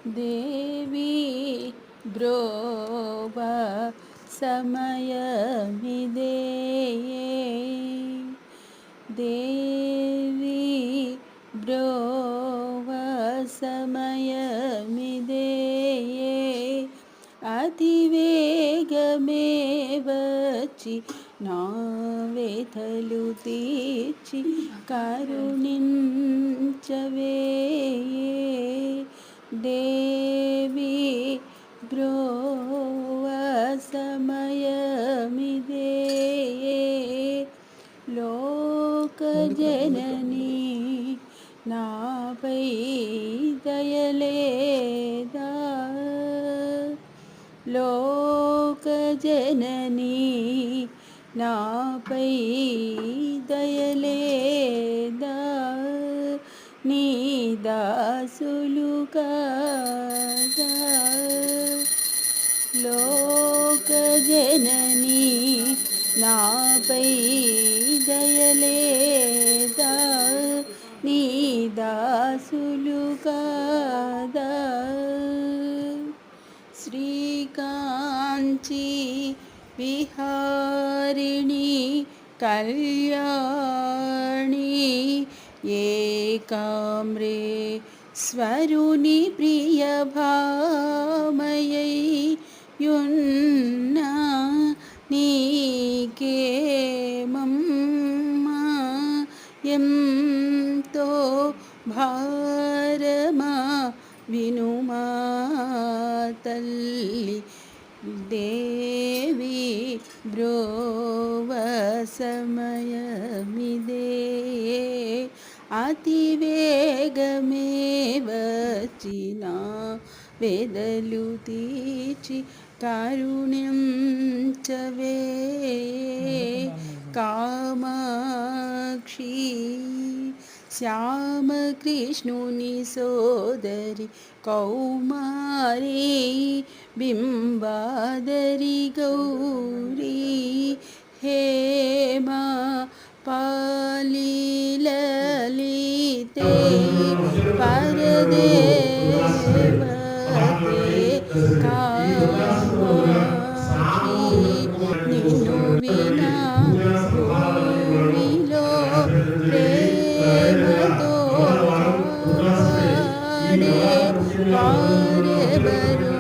దేవి బ్రోవ సమయమిదే దేవి బ్రోవ సమయమిదే అతివేగమే వచ్చి నా వ్యథలు తీర్చి కరుణించవే దేవి బ్రోవ సమయమిదే లోకజననీ నాపై దయలేదా లోకజననీ నాపై దయలేదా నీ దాసులు కాదా లోకజననీ నాపై దయలేదా నీ దాసులు కాదా శ్రీకాంచీ విహారిణి కళ్యాణి ఏకామ్రే స్వరుని ప్రియ భామయై యున్నా నీకేమమ్మా ఎంతో భారమా వినుమా తల్లి దేవి బ్రోవ సమయమిదే అతివేగమే వచ్చిన వెదలు తీర్చి కరుణించవే కామాక్షి శ్యామకృష్ణుని సోదరి కౌమారి బింబాదరి గౌరీ హేమా పాలి లలితే పరదేవతే కామాక్షి నిన్ను వినా భూమిలో ప్రేమతో పాడే వారెవరు